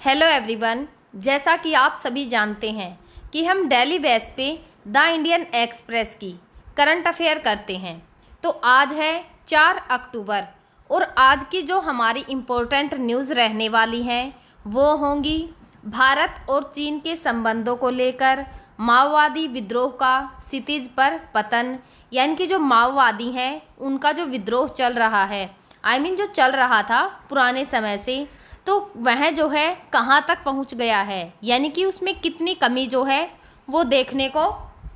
Hello everyone. जैसा कि आप सभी जानते हैं कि हम डेली बेस पे द इंडियन एक्सप्रेस की करंट अफेयर करते हैं। तो आज है 4 अक्टूबर और आज की जो हमारी इम्पोर्टेंट न्यूज़ रहने वाली हैं वो होंगी भारत और चीन के संबंधों को लेकर माओवादी विद्रोह का क्षितिज पर पतन, यानी कि जो माओवादी हैं उनका जो विद्रोह चल रहा है, जो चल रहा था पुराने समय से, तो वह जो है कहाँ तक पहुँच गया है, यानी कि उसमें कितनी कमी जो है वो देखने को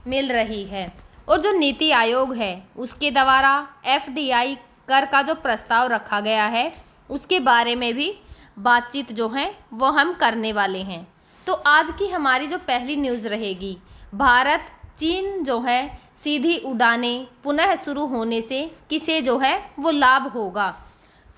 मिल रही है। और जो नीति आयोग है उसके द्वारा एफडीआई कर का जो प्रस्ताव रखा गया है उसके बारे में भी बातचीत जो है वो हम करने वाले हैं। तो आज की हमारी जो पहली न्यूज़ रहेगी, भारत चीन जो है सीधी उड़ानें पुनः शुरू होने से किसे जो है वो लाभ होगा।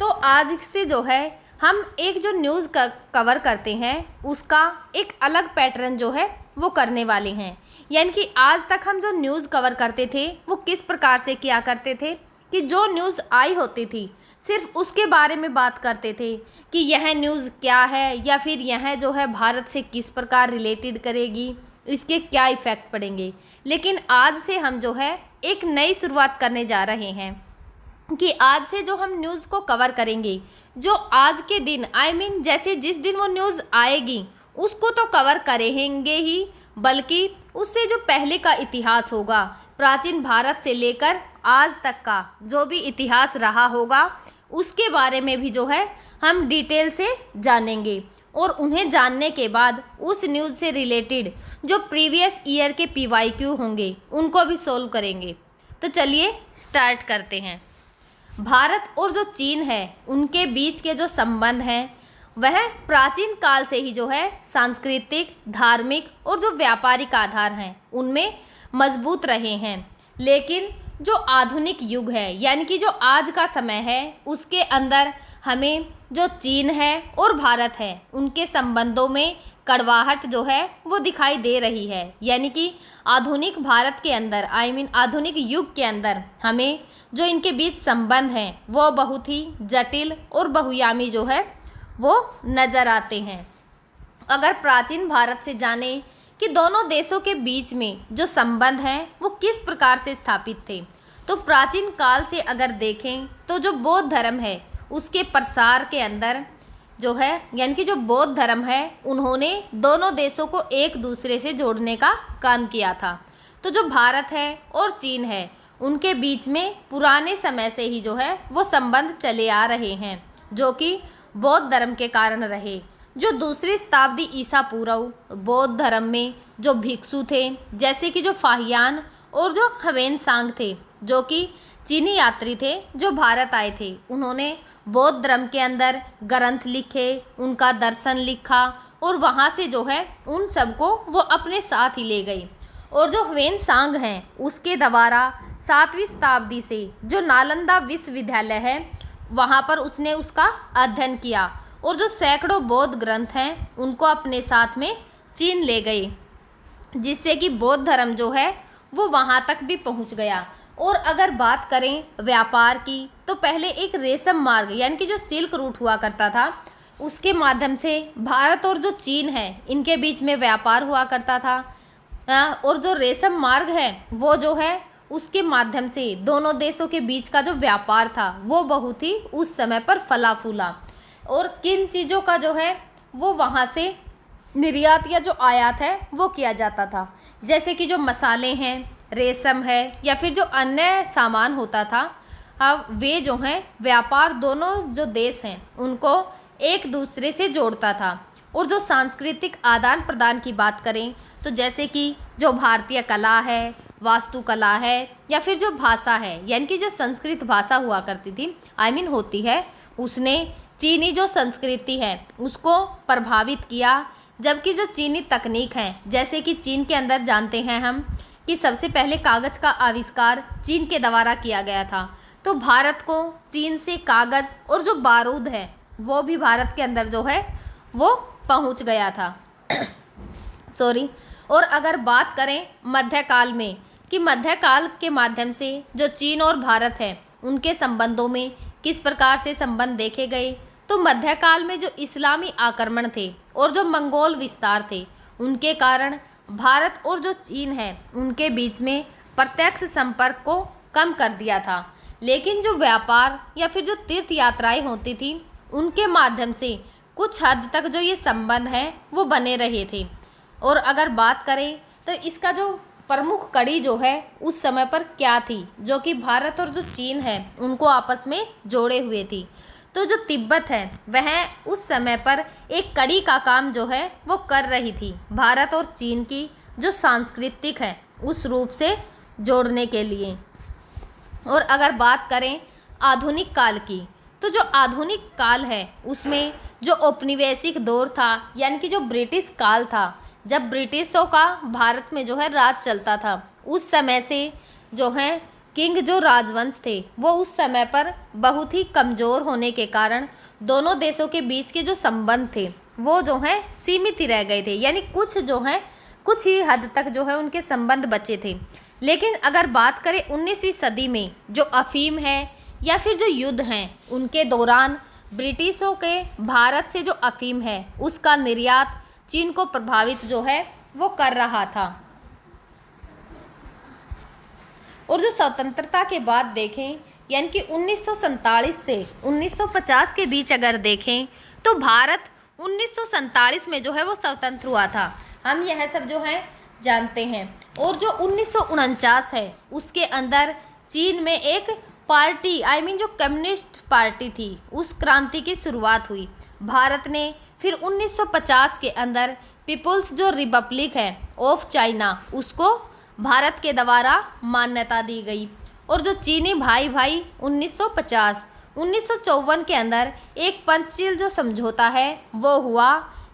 तो आज से जो है हम एक जो न्यूज़ कवर करते हैं उसका एक अलग पैटर्न जो है वो करने वाले हैं। यानी कि आज तक हम जो न्यूज़ कवर करते थे वो किस प्रकार से किया करते थे कि जो न्यूज़ आई होती थी सिर्फ उसके बारे में बात करते थे कि यह न्यूज़ क्या है या फिर यह जो है भारत से किस प्रकार रिलेटेड करेगी, इसके क्या इफ़ेक्ट पड़ेंगे। लेकिन आज से हम जो है एक नई शुरुआत करने जा रहे हैं कि आज से जो हम न्यूज़ को कवर करेंगे, जो आज के दिन जैसे जिस दिन वो न्यूज़ आएगी उसको तो कवर करेंगे ही, बल्कि उससे जो पहले का इतिहास होगा, प्राचीन भारत से लेकर आज तक का जो भी इतिहास रहा होगा उसके बारे में भी जो है हम डिटेल से जानेंगे। और उन्हें जानने के बाद उस न्यूज़ से रिलेटेड जो प्रीवियस ईयर के पीवाईक्यू होंगे उनको भी सोल्व करेंगे। तो चलिए स्टार्ट करते हैं। भारत और जो चीन है उनके बीच के जो संबंध हैं वह प्राचीन काल से ही जो है सांस्कृतिक, धार्मिक और जो व्यापारिक आधार हैं उनमें मजबूत रहे हैं। लेकिन जो आधुनिक युग है, यानी कि जो आज का समय है, उसके अंदर हमें जो चीन है और भारत है उनके संबंधों में कड़वाहट जो है वो दिखाई दे रही है। यानी कि आधुनिक भारत के अंदर आधुनिक युग के अंदर हमें जो इनके बीच संबंध हैं वो बहुत ही जटिल और बहुआयामी जो है वो नज़र आते हैं। अगर प्राचीन भारत से जाने कि दोनों देशों के बीच में जो संबंध हैं वो किस प्रकार से स्थापित थे, तो प्राचीन काल से अगर देखें तो जो बौद्ध धर्म है उसके प्रसार के अंदर जो है, यानी कि जो बौद्ध धर्म है, उन्होंने दोनों देशों को एक दूसरे से जोड़ने का काम किया था। तो जो भारत है और चीन है उनके बीच में पुराने समय से ही जो है वो संबंध चले आ रहे हैं, जो कि बौद्ध धर्म के कारण रहे। जो दूसरी शताब्दी ईसा पूर्व बौद्ध धर्म में जो भिक्षु थे, जैसे कि जो फाहियान और जो ह्वेनसांग थे, जो कि चीनी यात्री थे जो भारत आए थे, उन्होंने बौद्ध धर्म के अंदर ग्रंथ लिखे, उनका दर्शन लिखा और वहाँ से जो है उन सबको वो अपने साथ ही ले गई। और जो ह्वेनसांग हैं उसके द्वारा 7वीं शताब्दी से जो नालंदा विश्वविद्यालय है वहाँ पर उसने उसका अध्ययन किया और जो सैकड़ों बौद्ध ग्रंथ हैं उनको अपने साथ में चीन ले गए, जिससे कि बौद्ध धर्म जो है वो वहाँ तक भी पहुँच गया। और अगर बात करें व्यापार की तो पहले एक रेशम मार्ग, यानी कि जो सिल्क रूट हुआ करता था, उसके माध्यम से भारत और जो चीन है इनके बीच में व्यापार हुआ करता था। और जो रेशम मार्ग है वो जो है उसके माध्यम से दोनों देशों के बीच का जो व्यापार था वो बहुत ही उस समय पर फला फूला। और किन चीज़ों का जो है वो वहाँ से निर्यात या जो आयात है वो किया जाता था, जैसे कि जो मसाले हैं, रेशम है या फिर जो अन्य सामान होता था, अब वे जो हैं व्यापार दोनों जो देश हैं उनको एक दूसरे से जोड़ता था। और जो सांस्कृतिक आदान प्रदान की बात करें तो जैसे कि जो भारतीय कला है, वास्तुकला है या फिर जो भाषा है, यानी कि जो संस्कृत भाषा हुआ करती थी होती है, उसने चीनी जो संस्कृति है उसको प्रभावित किया। जबकि जो चीनी तकनीक है, जैसे कि चीन के अंदर जानते हैं हम कि सबसे पहले कागज़ का आविष्कार चीन के द्वारा किया गया था, तो भारत को चीन से कागज़ और जो बारूद है वो भी भारत के अंदर जो है वो पहुंच गया था। सॉरी। और अगर बात करें मध्यकाल में कि मध्यकाल के माध्यम से जो चीन और भारत है उनके संबंधों में किस प्रकार से संबंध देखे गए, तो मध्यकाल में जो इस्लामी आक्रमण थे और जो मंगोल विस्तार थे, उनके कारण भारत और जो चीन है उनके बीच में प्रत्यक्ष संपर्क को कम कर दिया था। लेकिन जो व्यापार या फिर जो तीर्थ यात्राएं होती थी, उनके माध्यम से कुछ हद तक जो ये संबंध है वो बने रहे थे। और अगर बात करें तो इसका जो प्रमुख कड़ी जो है उस समय पर क्या थी, जो कि भारत और जो चीन है उनको आपस में जोड़े हुए थी। तो जो तिब्बत है वह उस समय पर एक कड़ी का काम जो है वो कर रही थी, भारत और चीन की जो सांस्कृतिक है उस रूप से जोड़ने के लिए। और अगर बात करें आधुनिक काल की, तो जो आधुनिक काल है उसमें जो औपनिवेशिक दौर था, यानी कि जो ब्रिटिश काल था, जब ब्रिटिशों का भारत में जो है राज चलता था, उस समय से जो है किंग जो राजवंश थे वो उस समय पर बहुत ही कमज़ोर होने के कारण दोनों देशों के बीच के जो संबंध थे वो जो है सीमित ही रह गए थे, यानी कुछ जो है कुछ ही हद तक जो है उनके संबंध बचे थे। लेकिन अगर बात करें 19वीं सदी में जो अफीम है या फिर जो युद्ध हैं, उनके दौरान ब्रिटिशों के भारत से जो अफीम है उसका निर्यात चीन को प्रभावित जो है वो कर रहा था। और जो स्वतंत्रता के बाद देखें, यानी कि 1947 से 1950 के बीच अगर देखें, तो भारत 1947 में जो है वो स्वतंत्र हुआ था, हम यह सब जो है जानते हैं। और जो 1949 है उसके अंदर चीन में एक पार्टी जो कम्युनिस्ट पार्टी थी, उस क्रांति की शुरुआत हुई। भारत ने फिर 1950 के अंदर पीपुल्स जो रिपब्लिक है ऑफ चाइना उसको भारत के द्वारा मान्यता दी गई। और जो चीनी भाई 1950 1954 के अंदर एक पंचशील जो समझौता है वो हुआ,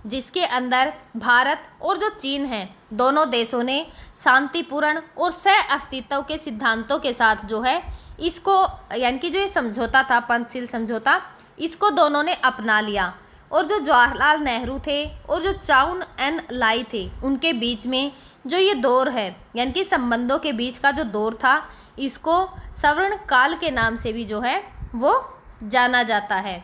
जिसके अंदर भारत और जो चीन है दोनों देशों ने शांतिपूर्ण और सह अस्तित्व के सिद्धांतों के साथ जो है इसको, यानी कि जो ये समझौता था पंचशील समझौता, इसको दोनों ने अपना लिया। और जो जवाहरलाल नेहरू थे और जो चाउन एन लाई थे उनके बीच में जो ये दौर है, यानी कि संबंधों के बीच का जो दौर था, इसको स्वर्ण काल के नाम से भी जो है वो जाना जाता है।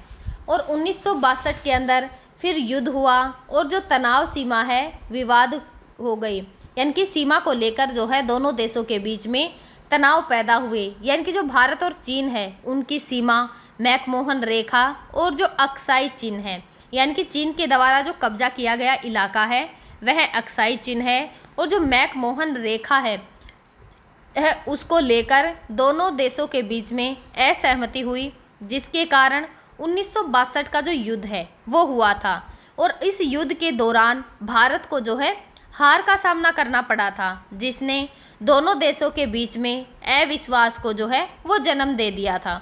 और 1962 के अंदर फिर युद्ध हुआ और जो तनाव सीमा है विवाद हो गई, यानी कि सीमा को लेकर जो है दोनों देशों के बीच में तनाव पैदा हुए। यानी कि जो भारत और चीन है उनकी सीमा मैकमोहन रेखा और जो अक्साई चिन्ह है, यानी कि चीन के द्वारा जो कब्जा किया गया इलाका है वह अक्साई चिन्ह है। और जो मैकमोहन रेखा है उसको लेकर दोनों देशों के बीच में असहमति हुई, जिसके कारण 1962 का जो युद्ध है वो हुआ था। और इस युद्ध के दौरान भारत को जो है हार का सामना करना पड़ा था, जिसने दोनों देशों के बीच में अविश्वास को जो है वो जन्म दे दिया था।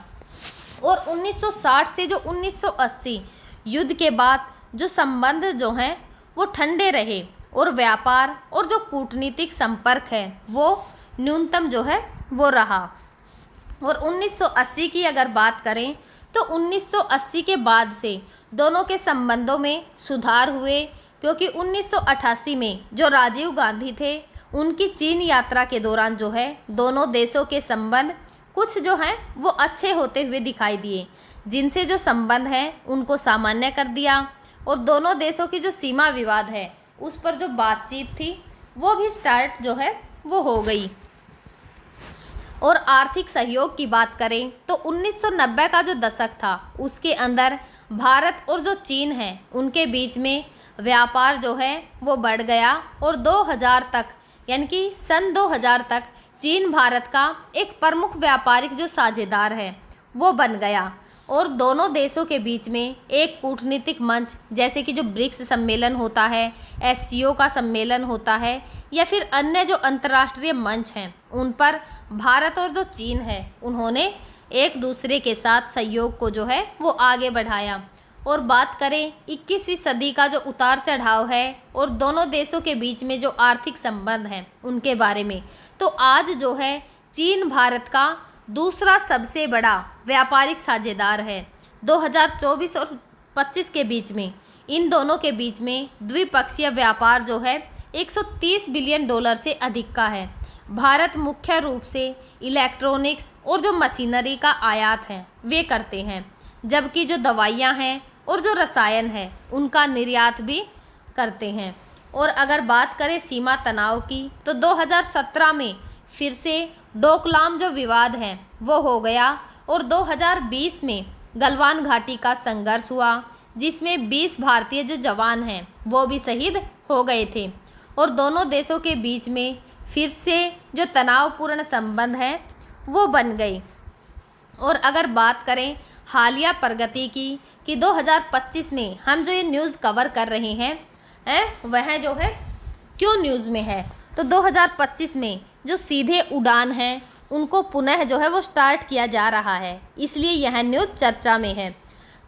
और 1960 से जो 1980 युद्ध के बाद जो संबंध जो हैं वो ठंडे रहे और व्यापार और जो कूटनीतिक संपर्क है वो न्यूनतम जो है वो रहा। और 1980 की अगर बात करें तो 1980 के बाद से दोनों के संबंधों में सुधार हुए, क्योंकि 1988 में जो राजीव गांधी थे उनकी चीन यात्रा के दौरान जो है दोनों देशों के संबंध कुछ जो हैं वो अच्छे होते हुए दिखाई दिए, जिनसे जो संबंध हैं उनको सामान्य कर दिया। और दोनों देशों की जो सीमा विवाद है उस पर जो बातचीत थी वो भी स्टार्ट जो है वो हो गई। और आर्थिक सहयोग की बात करें तो 1990 का जो दशक था उसके अंदर भारत और जो चीन है उनके बीच में व्यापार जो है वो बढ़ गया। और 2000 तक, यानी कि सन 2000 तक चीन भारत का एक प्रमुख व्यापारिक जो साझेदार है वो बन गया। और दोनों देशों के बीच में एक कूटनीतिक मंच, जैसे कि जो ब्रिक्स सम्मेलन होता है, एससीओ का सम्मेलन होता है, या फिर अन्य जो अंतर्राष्ट्रीय मंच हैं उन पर भारत और जो चीन है उन्होंने एक दूसरे के साथ सहयोग को जो है वो आगे बढ़ाया। और बात करें 21वीं सदी का जो उतार चढ़ाव है और दोनों देशों के बीच में जो आर्थिक संबंध हैं उनके बारे में, तो आज जो है चीन भारत का दूसरा सबसे बड़ा व्यापारिक साझेदार है। 2024 और 25 के बीच में इन दोनों के बीच में द्विपक्षीय व्यापार जो है 130 बिलियन डॉलर से अधिक का है। भारत मुख्य रूप से इलेक्ट्रॉनिक्स और जो मशीनरी का आयात है वे करते हैं, जबकि जो दवाइयां हैं और जो रसायन है उनका निर्यात भी करते हैं। और अगर बात करें सीमा तनाव की तो 2017 में फिर से डोकलाम जो विवाद है वो हो गया और 2020 में गलवान घाटी का संघर्ष हुआ जिसमें 20 भारतीय जो जवान हैं वो भी शहीद हो गए थे और दोनों देशों के बीच में फिर से जो तनावपूर्ण संबंध हैं वो बन गए। और अगर बात करें हालिया प्रगति की कि 2025 में हम जो ये न्यूज़ कवर कर रहे हैं वह जो है क्यों न्यूज़ में है, तो 2025 में जो सीधे उड़ान हैं उनको पुनः जो है वो स्टार्ट किया जा रहा है, इसलिए यह न्यूज़ चर्चा में है।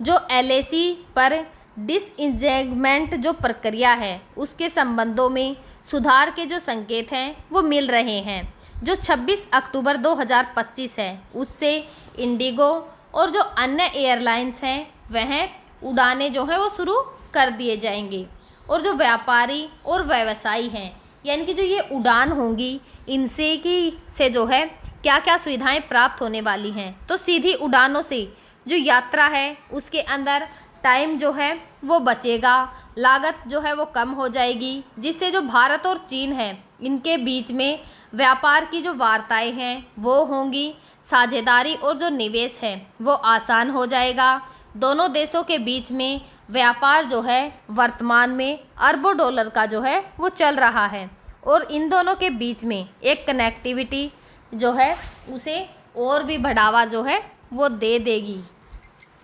जो LAC पर डिसइंगेजमेंट जो प्रक्रिया है उसके संबंधों में सुधार के जो संकेत हैं वो मिल रहे हैं। जो 26 अक्टूबर 2025 है उससे इंडिगो और जो अन्य एयरलाइंस हैं वह उड़ानें जो हैं वो शुरू कर दिए जाएंगे। और जो व्यापारी और व्यवसायी हैं यानी कि जो ये उड़ान होंगी इनसे जो है क्या क्या सुविधाएं प्राप्त होने वाली हैं, तो सीधी उड़ानों से जो यात्रा है उसके अंदर टाइम जो है वो बचेगा, लागत जो है वो कम हो जाएगी, जिससे जो भारत और चीन है इनके बीच में व्यापार की जो वार्ताएं हैं वो होंगी, साझेदारी और जो निवेश है वो आसान हो जाएगा। दोनों देशों के बीच में व्यापार जो है वर्तमान में अरबों डॉलर का जो है वो चल रहा है और इन दोनों के बीच में एक कनेक्टिविटी जो है उसे और भी बढ़ावा जो है वो दे देगी।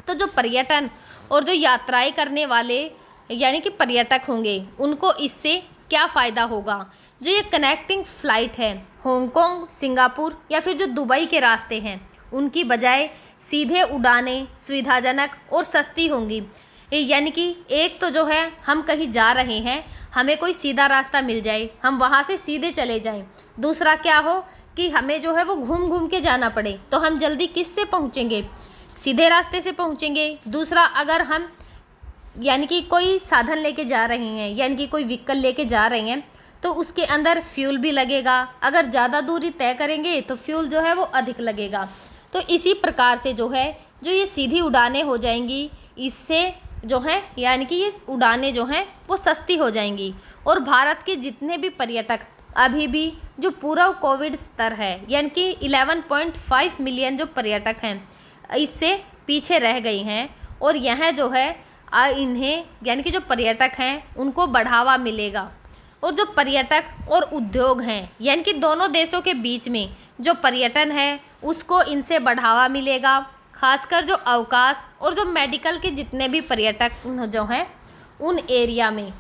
तो जो पर्यटन और जो यात्राएं करने वाले यानी कि पर्यटक होंगे उनको इससे क्या फ़ायदा होगा, जो ये कनेक्टिंग फ़्लाइट है हांगकांग, सिंगापुर या फिर जो दुबई के रास्ते हैं उनकी बजाय सीधे उड़ानें सुविधाजनक और सस्ती होंगी। यानी कि एक तो जो है हम कहीं जा रहे हैं, हमें कोई सीधा रास्ता मिल जाए, हम वहाँ से सीधे चले जाएं। दूसरा क्या हो कि हमें जो है वो घूम घूम के जाना पड़े, तो हम जल्दी किससे पहुँचेंगे, सीधे रास्ते से पहुँचेंगे। दूसरा अगर हम यानी कि कोई साधन लेके जा रहे हैं यानी कि कोई व्हीकल लेके जा रहे हैं तो उसके अंदर फ्यूल भी लगेगा, अगर ज़्यादा दूरी तय करेंगे तो फ्यूल जो है वो अधिक लगेगा। तो इसी प्रकार से जो है जो ये सीधी उड़ानें हो जाएंगी, इससे जो है यानी कि ये उड़ानें जो हैं वो सस्ती हो जाएंगी और भारत के जितने भी पर्यटक अभी भी जो पूरा कोविड स्तर है यानी कि 11.5 मिलियन जो पर्यटक हैं इससे पीछे रह गई हैं और यह जो है इन्हें यानी कि जो पर्यटक हैं उनको बढ़ावा मिलेगा। और जो पर्यटक और उद्योग हैं यानी कि दोनों देशों के बीच में जो पर्यटन है उसको इनसे बढ़ावा मिलेगा, खासकर जो अवकाश और जो मेडिकल के जितने भी पर्यटक जो हैं उन एरिया में।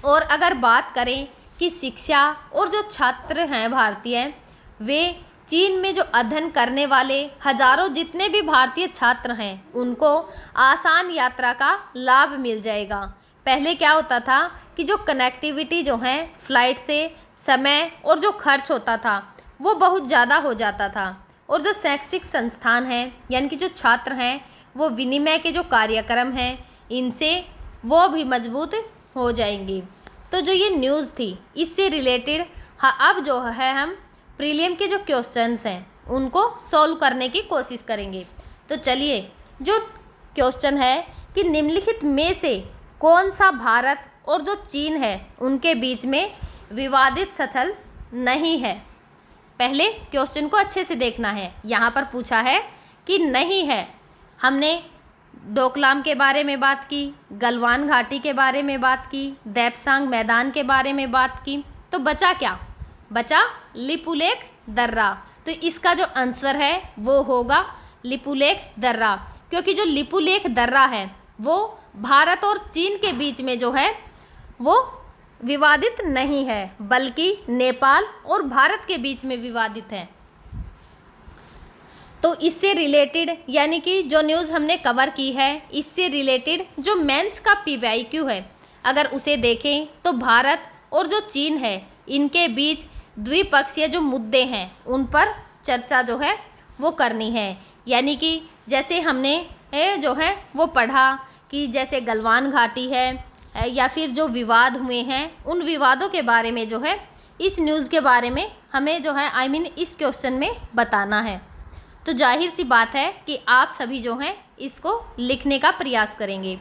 और अगर बात करें कि शिक्षा और जो छात्र हैं भारतीय वे चीन में जो अध्ययन करने वाले हजारों जितने भी भारतीय छात्र हैं उनको आसान यात्रा का लाभ मिल जाएगा। पहले क्या होता था कि जो कनेक्टिविटी जो है फ़्लाइट से समय और जो खर्च होता था वो बहुत ज़्यादा हो जाता था और जो शैक्षिक संस्थान हैं यानी कि जो छात्र हैं वो विनिमय के जो कार्यक्रम हैं इनसे वो भी मजबूत हो जाएंगे। तो जो ये न्यूज़ थी इससे रिलेटेड अब जो है हम प्रीलियम के जो क्वेश्चंस हैं उनको सॉल्व करने की कोशिश करेंगे। तो चलिए जो क्वेश्चन है कि निम्नलिखित में से कौन सा भारत और जो चीन है उनके बीच में विवादित स्थल नहीं है। पहले क्वेश्चन को अच्छे से देखना है, यहाँ पर पूछा है कि नहीं है। हमने डोकलाम के बारे में बात की, गलवान घाटी के बारे में बात की, देपसांग मैदान के बारे में बात की, तो बचा क्या, बचा लिपुलेख दर्रा। तो इसका जो आंसर है वो होगा लिपुलेख दर्रा, क्योंकि जो लिपुलेख दर्रा है वो भारत और चीन के बीच में जो है वो विवादित नहीं है बल्कि नेपाल और भारत के बीच में विवादित है। तो इससे रिलेटेड यानी कि जो न्यूज़ हमने कवर की है इससे रिलेटेड जो मेंस का PYQ है अगर उसे देखें तो भारत और जो चीन है इनके बीच द्विपक्षीय जो मुद्दे हैं उन पर चर्चा जो है वो करनी है। यानी कि जैसे हमने जो है वो पढ़ा कि जैसे गलवान घाटी है या फिर जो विवाद हुए हैं उन विवादों के बारे में जो है इस न्यूज़ के बारे में हमें जो है इस क्वेश्चन में बताना है। तो जाहिर सी बात है कि आप सभी जो हैं इसको लिखने का प्रयास करेंगे।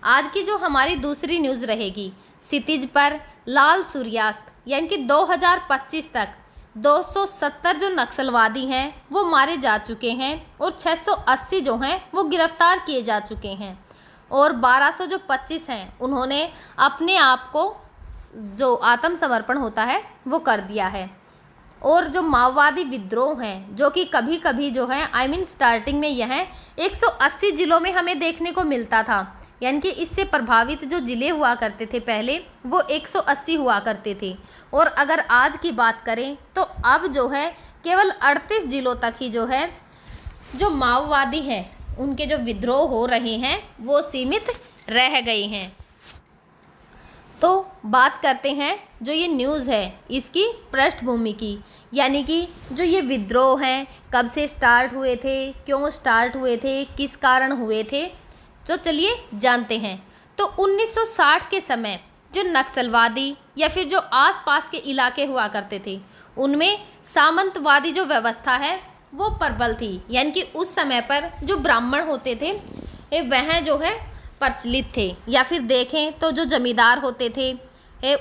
आज की जो हमारी दूसरी न्यूज़ रहेगी, क्षितिज पर लाल सूर्यास्त, यानी कि 2025 तक 270 जो नक्सलवादी हैं वो मारे जा चुके हैं और 680 जो हैं वो गिरफ्तार किए जा चुके हैं और 1200 जो 25 हैं उन्होंने अपने आप को जो आत्मसमर्पण होता है वो कर दिया है। और जो माओवादी विद्रोह हैं जो कि कभी कभी जो है स्टार्टिंग में यह 180 जिलों में हमें देखने को मिलता था, यानी कि इससे प्रभावित जो ज़िले हुआ करते थे पहले वो 180 हुआ करते थे। और अगर आज की बात करें तो अब जो है केवल 38 जिलों तक ही जो है जो माओवादी हैं उनके जो विद्रोह हो रहे हैं वो सीमित रह गए हैं। तो बात करते हैं जो ये न्यूज़ है इसकी पृष्ठभूमि की, यानी कि जो ये विद्रोह हैं कब से स्टार्ट हुए थे, क्यों स्टार्ट हुए थे, किस कारण हुए थे। तो चलिए जानते हैं। तो 1960 के समय जो नक्सलवादी या फिर जो आसपास के इलाके हुआ करते थे उनमें सामंतवादी जो व्यवस्था है वो प्रबल थी, यानी कि उस समय पर जो ब्राह्मण होते थे वह जो है प्रचलित थे, या फिर देखें तो जो जमींदार होते थे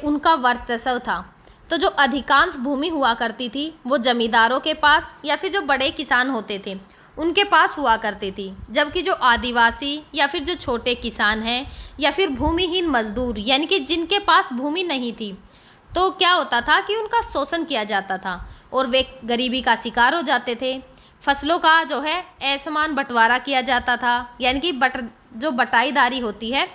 उनका वर्चस्व था। तो जो अधिकांश भूमि हुआ करती थी वो जमींदारों के पास या फिर जो बड़े किसान होते थे उनके पास हुआ करती थी, जबकि जो आदिवासी या फिर जो छोटे किसान हैं या फिर भूमिहीन मजदूर, यानी कि जिनके पास भूमि नहीं थी, तो क्या होता था कि उनका शोषण किया जाता था और वे गरीबी का शिकार हो जाते थे। फसलों का जो है असमान बंटवारा किया जाता था, यानी कि जो बटाईदारी होती है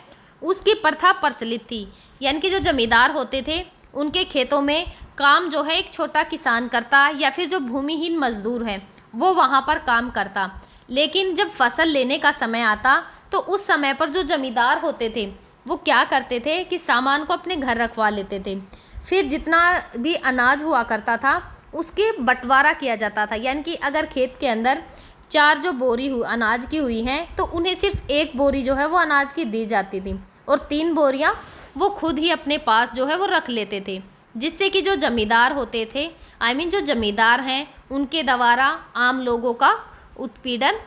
उसकी प्रथा प्रचलित थी, यानी कि जो जमींदार होते थे उनके खेतों में काम जो है एक छोटा किसान करता या फिर जो भूमिहीन मजदूर है वो वहाँ पर काम करता। लेकिन जब फसल लेने का समय आता तो उस समय पर जो जमींदार होते थे वो क्या करते थे कि सामान को अपने घर रखवा लेते थे, फिर जितना भी अनाज हुआ करता था उसके बंटवारा किया जाता था, यानी कि अगर खेत के अंदर 4 जो बोरी अनाज की हुई हैं तो उन्हें सिर्फ 1 बोरी जो है वो अनाज की दी जाती थी और 3 बोरियां वो खुद ही अपने पास जो है वो रख लेते थे, जिससे कि जो जमींदार होते थे जो जमींदार हैं उनके द्वारा आम लोगों का उत्पीड़न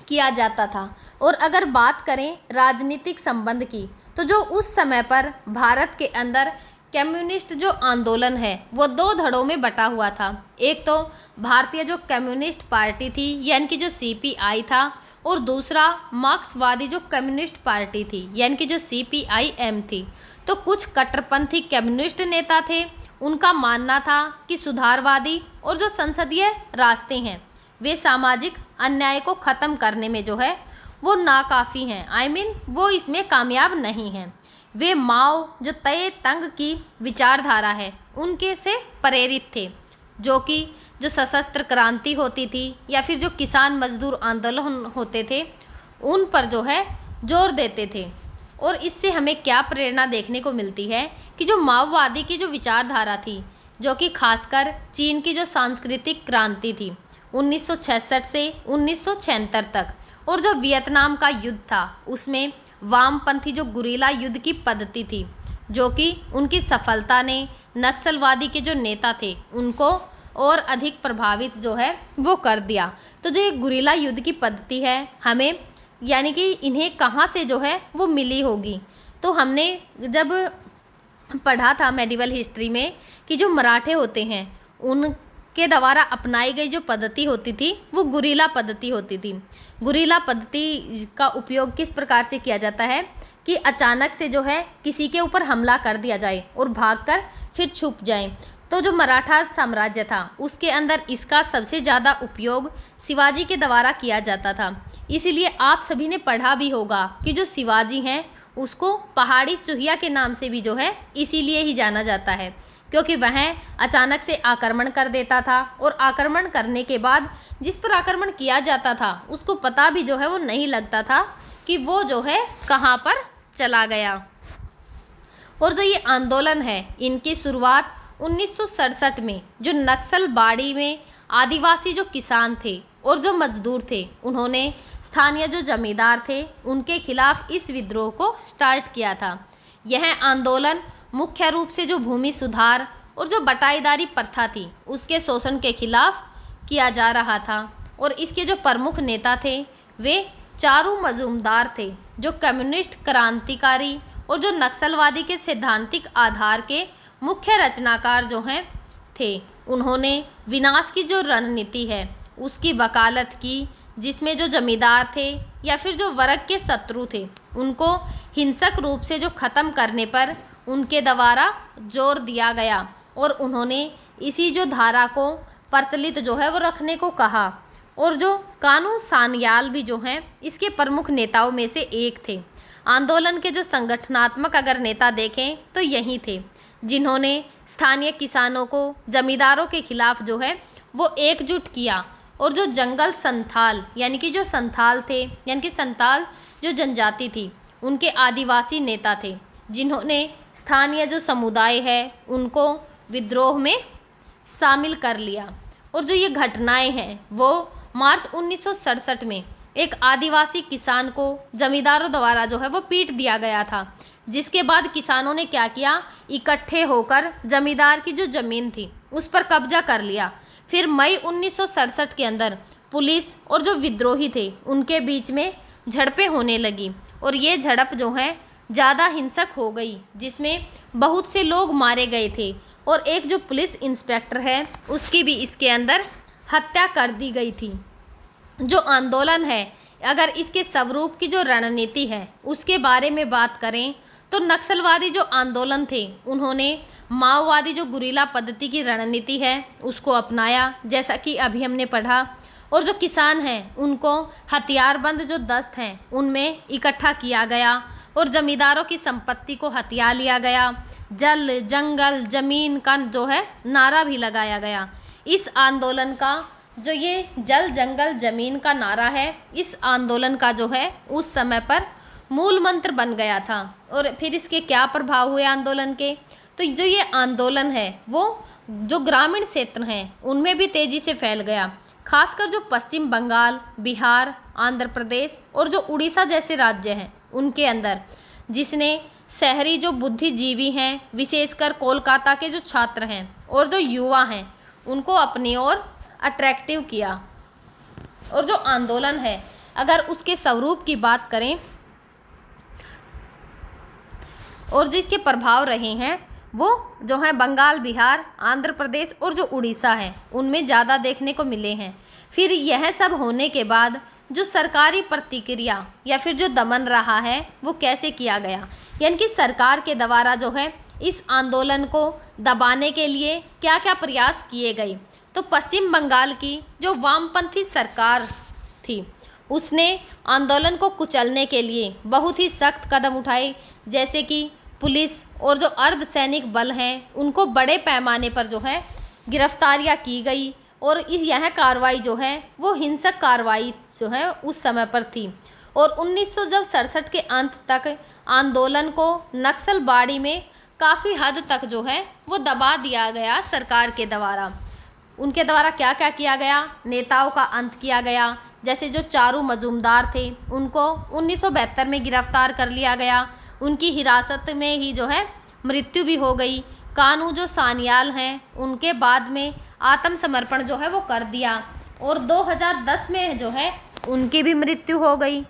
किया जाता था। और अगर बात करें राजनीतिक संबंध की तो जो उस समय पर भारत के अंदर कम्युनिस्ट जो आंदोलन है वो 2 धड़ों में बटा हुआ था। एक तो भारतीय जो कम्युनिस्ट पार्टी थी यानी कि जो CPI था, और दूसरा मार्क्सवादी जो कम्युनिस्ट पार्टी थी यानी कि जो CPIM थी। तो कुछ कट्टरपंथी कम्युनिस्ट नेता थे, उनका मानना था कि सुधारवादी और जो संसदीय रास्ते हैं वे सामाजिक अन्याय को ख़त्म करने में जो है वो नाकाफ़ी हैं, वो इसमें कामयाब नहीं हैं। वे माओ जो तय तंग की विचारधारा है उनके से प्रेरित थे, जो कि जो सशस्त्र क्रांति होती थी या फिर जो किसान मजदूर आंदोलन होते थे उन पर जो है जोर देते थे। और इससे हमें क्या प्रेरणा देखने को मिलती है कि जो माओवादी की जो विचारधारा थी, जो कि खासकर चीन की जो सांस्कृतिक क्रांति थी 1966 से 1976 तक, और जो वियतनाम का युद्ध था उसमें वामपंथी जो गुरीला युद्ध की पद्धति थी, जो कि उनकी सफलता ने नक्सलवादी के जो नेता थे उनको और अधिक प्रभावित जो है वो कर दिया। तो जो ये गुरीला युद्ध की पद्धति है हमें यानी कि इन्हें कहाँ से जो है वो मिली होगी, तो हमने जब पढ़ा था मेडिवल हिस्ट्री में कि जो मराठे होते हैं उनके द्वारा अपनाई गई जो पद्धति होती थी वो गुरीला पद्धति होती थी। गुरीला पद्धति का उपयोग किस प्रकार से किया जाता है कि अचानक से जो है किसी के ऊपर हमला कर दिया जाए और भागकर फिर छुप जाए। तो जो मराठा साम्राज्य था उसके अंदर इसका सबसे ज़्यादा उपयोग शिवाजी के द्वारा किया जाता था। इसीलिए आप सभी ने पढ़ा भी होगा कि जो शिवाजी हैं उसको पहाड़ी चूहिया के नाम से भी जो है इसीलिए ही जाना जाता है, क्योंकि वह अचानक से आक्रमण कर देता था और आक्रमण करने के बाद जिस पर आक्रमण किया जाता था उसको पता भी जो है वो नहीं लगता था कि वो जो है कहाँ पर चला गया। और जो ये आंदोलन है इनकी शुरुआत 1967 में जो नक्सल बाड़ी में आदिवासी जो किसान थे और जो मजदूर थे उन्होंने स्थानीय जो जमींदार थे उनके खिलाफ इस विद्रोह को स्टार्ट किया था। यह आंदोलन मुख्य रूप से जो भूमि सुधार और जो बटाईदारी प्रथा थी उसके शोषण के खिलाफ किया जा रहा था। और इसके जो प्रमुख नेता थे वे चारू मजूमदार थे, जो कम्युनिस्ट क्रांतिकारी और जो नक्सलवादी के सैद्धांतिक आधार के मुख्य रचनाकार जो हैं थे। उन्होंने विनाश की जो रणनीति है उसकी वकालत की, जिसमें जो जमींदार थे या फिर जो वर्ग के शत्रु थे उनको हिंसक रूप से जो ख़त्म करने पर उनके द्वारा जोर दिया गया, और उन्होंने इसी जो धारा को प्रचलित जो है वो रखने को कहा। और जो कानू सान्याल भी जो हैं इसके प्रमुख नेताओं में से एक थे। आंदोलन के जो संगठनात्मक अगर नेता देखें तो यही थे, जिन्होंने स्थानीय किसानों को जमींदारों के खिलाफ जो है वो एकजुट किया, और जो जंगल संथाल यानी कि जो संथाल थे, यानी कि संथाल जो जनजाति थी, उनके आदिवासी नेता थे, जिन्होंने स्थानीय जो समुदाय है उनको विद्रोह में शामिल कर लिया। और जो ये घटनाएं हैं वो मार्च 1967 में एक आदिवासी किसान को जमींदारों द्वारा जो है वो पीट दिया गया था, जिसके बाद किसानों ने क्या किया, इकट्ठे होकर जमींदार की जो ज़मीन थी उस पर कब्जा कर लिया। फिर मई 1967 के अंदर पुलिस और जो विद्रोही थे उनके बीच में झड़पें होने लगी, और ये झड़प जो है ज़्यादा हिंसक हो गई, जिसमें बहुत से लोग मारे गए थे, और एक जो पुलिस इंस्पेक्टर है उसकी भी इसके अंदर हत्या कर दी गई थी। जो आंदोलन है, अगर इसके स्वरूप की जो रणनीति है उसके बारे में बात करें तो नक्सलवादी जो आंदोलन थे उन्होंने माओवादी जो गुरिल्ला पद्धति की रणनीति है उसको अपनाया, जैसा कि अभी हमने पढ़ा। और जो किसान हैं उनको हथियारबंद जो दस्त हैं उनमें इकट्ठा किया गया, और जमींदारों की संपत्ति को हथिया लिया गया। जल जंगल ज़मीन का जो है नारा भी लगाया गया। इस आंदोलन का जो ये जल जंगल ज़मीन का नारा है, इस आंदोलन का जो है उस समय पर मूल मंत्र बन गया था। और फिर इसके क्या प्रभाव हुए आंदोलन के, तो जो ये आंदोलन है वो जो ग्रामीण क्षेत्र हैं उनमें भी तेज़ी से फैल गया, खासकर जो पश्चिम बंगाल, बिहार, आंध्र प्रदेश और जो उड़ीसा जैसे राज्य हैं उनके अंदर, जिसने शहरी जो बुद्धिजीवी हैं, विशेषकर कोलकाता के जो छात्र हैं और जो युवा हैं, उनको अपनी ओर अट्रैक्टिव किया। और जो आंदोलन है अगर उसके स्वरूप की बात करें और जिसके प्रभाव रहे हैं वो जो है बंगाल, बिहार, आंध्र प्रदेश और जो उड़ीसा है उनमें ज़्यादा देखने को मिले हैं। फिर यह सब होने के बाद जो सरकारी प्रतिक्रिया या फिर जो दमन रहा है वो कैसे किया गया, यानी कि सरकार के द्वारा जो है इस आंदोलन को दबाने के लिए क्या क्या प्रयास किए गए। तो पश्चिम बंगाल की जो वामपंथी सरकार थी उसने आंदोलन को कुचलने के लिए बहुत ही सख्त कदम उठाए, जैसे कि पुलिस और जो अर्धसैनिक बल हैं उनको बड़े पैमाने पर जो है गिरफ्तारियां की गई, और यह कार्रवाई जो है वो हिंसक कार्रवाई जो है उस समय पर थी। और 1967 के अंत तक आंदोलन को नक्सलबाड़ी में काफ़ी हद तक जो है वो दबा दिया गया सरकार के द्वारा। उनके द्वारा क्या क्या किया गया, नेताओं का अंत किया गया, जैसे जो चारू मजूमदार थे उनको 1972 में गिरफ्तार कर लिया गया, उनकी हिरासत में ही जो है मृत्यु भी हो गई। कानू जो सान्याल हैं उनके बाद में आत्मसमर्पण जो है वो कर दिया, और 2010 में जो है उनकी भी मृत्यु हो गई।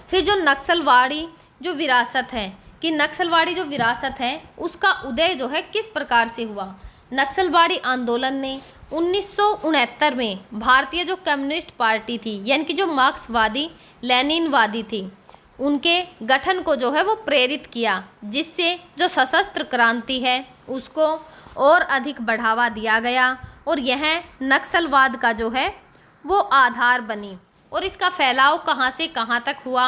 फिर जो नक्सलवाड़ी जो विरासत है कि नक्सलवाड़ी जो विरासत है उसका उदय जो है किस प्रकार से हुआ। नक्सलवाड़ी आंदोलन ने 1969 में भारतीय जो कम्युनिस्ट पार्टी थी, यानी कि जो मार्क्सवादी लेनिनवादी थी, उनके गठन को जो है वो प्रेरित किया, जिससे जो सशस्त्र क्रांति है उसको और अधिक बढ़ावा दिया गया, और यह नक्सलवाद का जो है वो आधार बनी। और इसका फैलाव कहाँ से कहाँ तक हुआ।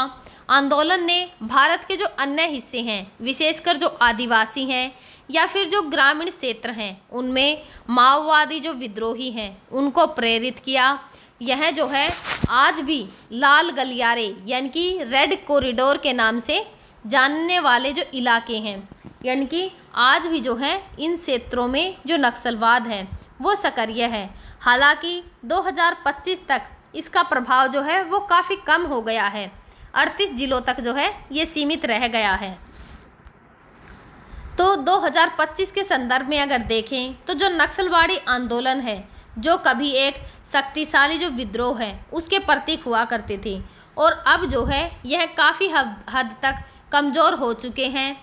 आंदोलन ने भारत के जो अन्य हिस्से हैं, विशेषकर जो आदिवासी हैं या फिर जो ग्रामीण क्षेत्र हैं, उनमें माओवादी जो विद्रोही हैं उनको प्रेरित किया। यह जो है आज भी लाल गलियारे यानी कि रेड कॉरिडोर के नाम से जानने वाले जो इलाके हैं, यानी कि आज भी जो है इन क्षेत्रों में जो नक्सलवाद है वो सक्रिय है। हालांकि 2025 तक इसका प्रभाव जो है वो काफ़ी कम हो गया है, 38 जिलों तक जो है ये सीमित रह गया है। तो 2025 के संदर्भ में अगर देखें तो जो नक्सलवाड़ी आंदोलन है जो कभी एक शक्तिशाली जो विद्रोह है उसके प्रतीक हुआ करते थे, और अब जो है यह काफ़ी हद तक कमज़ोर हो चुके हैं।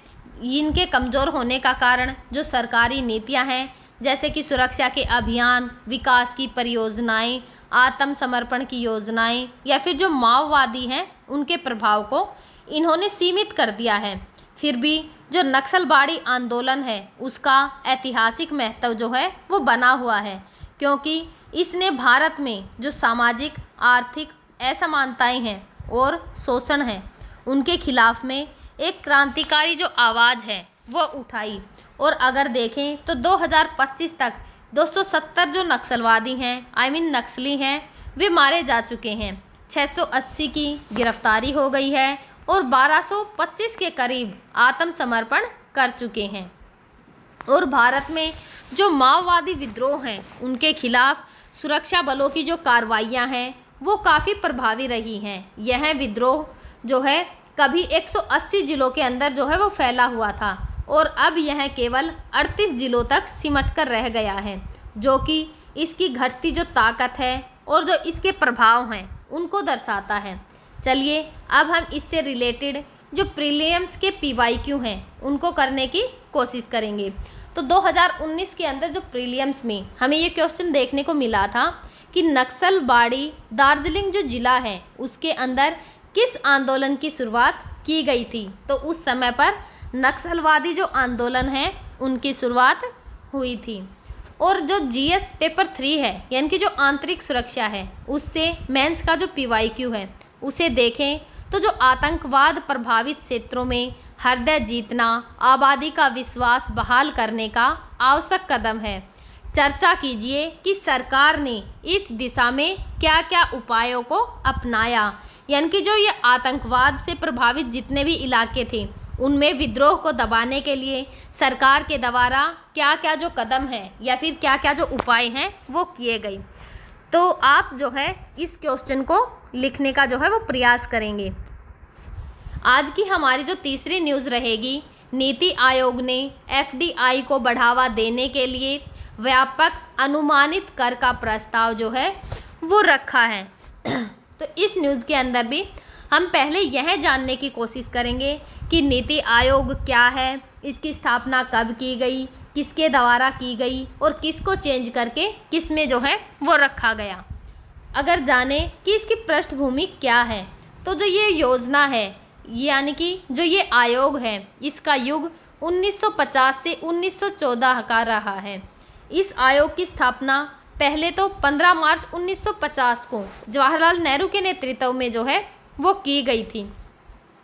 इनके कमज़ोर होने का कारण जो सरकारी नीतियां हैं, जैसे कि सुरक्षा के अभियान, विकास की परियोजनाएं, आत्मसमर्पण की योजनाएं, या फिर जो माओवादी हैं उनके प्रभाव को इन्होंने सीमित कर दिया है। फिर भी जो नक्सलवादी आंदोलन है उसका ऐतिहासिक महत्व जो है वो बना हुआ है, क्योंकि इसने भारत में जो सामाजिक आर्थिक असमानताएं हैं और शोषण है उनके खिलाफ में एक क्रांतिकारी जो आवाज़ है वो उठाई। और अगर देखें तो 2025 तक 270 जो नक्सलवादी हैं नक्सली हैं वे मारे जा चुके हैं। 680 की गिरफ्तारी हो गई है और 1225 के करीब आत्मसमर्पण कर चुके हैं। और भारत में जो माओवादी विद्रोह हैं उनके खिलाफ सुरक्षा बलों की जो कार्रवाइयाँ हैं वो काफ़ी प्रभावी रही हैं। यह विद्रोह जो है कभी 180 जिलों के अंदर जो है वो फैला हुआ था और अब यह केवल 38 जिलों तक सिमट कर रह गया है, जो कि इसकी घटती जो ताकत है और जो इसके प्रभाव हैं उनको दर्शाता है। चलिए अब हम इससे रिलेटेड जो प्रीलिम्स के PYQ हैं उनको करने की कोशिश करेंगे। तो 2019 के अंदर जो प्रीलिम्स में हमें ये क्वेश्चन देखने को मिला था कि नक्सलवाड़ी दार्जिलिंग जो ज़िला है उसके अंदर किस आंदोलन की शुरुआत की गई थी। तो उस समय पर नक्सलवादी जो आंदोलन है उनकी शुरुआत हुई थी। और जो GS पेपर 3 है यानी कि जो आंतरिक सुरक्षा है उससे मेंस का जो PYQ है उसे देखें तो जो आतंकवाद प्रभावित क्षेत्रों में हृदय जीतना, आबादी का विश्वास बहाल करने का आवश्यक कदम है। चर्चा कीजिए कि सरकार ने इस दिशा में क्या क्या उपायों को अपनाया, यानी कि जो ये आतंकवाद से प्रभावित जितने भी इलाके थे उनमें विद्रोह को दबाने के लिए सरकार के द्वारा क्या क्या जो कदम है या फिर क्या क्या जो उपाय हैं वो किए गए। तो आप जो है इस क्वेश्चन को लिखने का जो है वो प्रयास करेंगे। आज की हमारी जो तीसरी न्यूज़ रहेगी, नीति आयोग ने FDI को बढ़ावा देने के लिए व्यापक अनुमानित कर का प्रस्ताव जो है वो रखा है। तो इस न्यूज़ के अंदर भी हम पहले यह जानने की कोशिश करेंगे कि नीति आयोग क्या है, इसकी स्थापना कब की गई, किसके द्वारा की गई और किसको चेंज करके किस में जो है वो रखा गया। अगर जाने कि इसकी पृष्ठभूमि क्या है, तो जो ये योजना है यानी कि जो ये आयोग है इसका युग 1950 से 1914 का रहा है। इस आयोग की स्थापना पहले तो 15 मार्च 1950 को जवाहरलाल नेहरू के नेतृत्व में जो है वो की गई थी।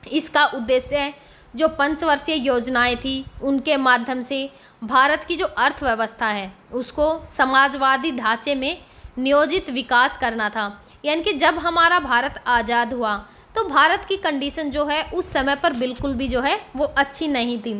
इसका उद्देश्य जो पंचवर्षीय योजनाएं थी उनके माध्यम से भारत की जो अर्थव्यवस्था है उसको समाजवादी ढांचे में नियोजित विकास करना था। यानी कि जब हमारा भारत आज़ाद हुआ तो भारत की कंडीशन जो है उस समय पर बिल्कुल भी जो है वो अच्छी नहीं थी,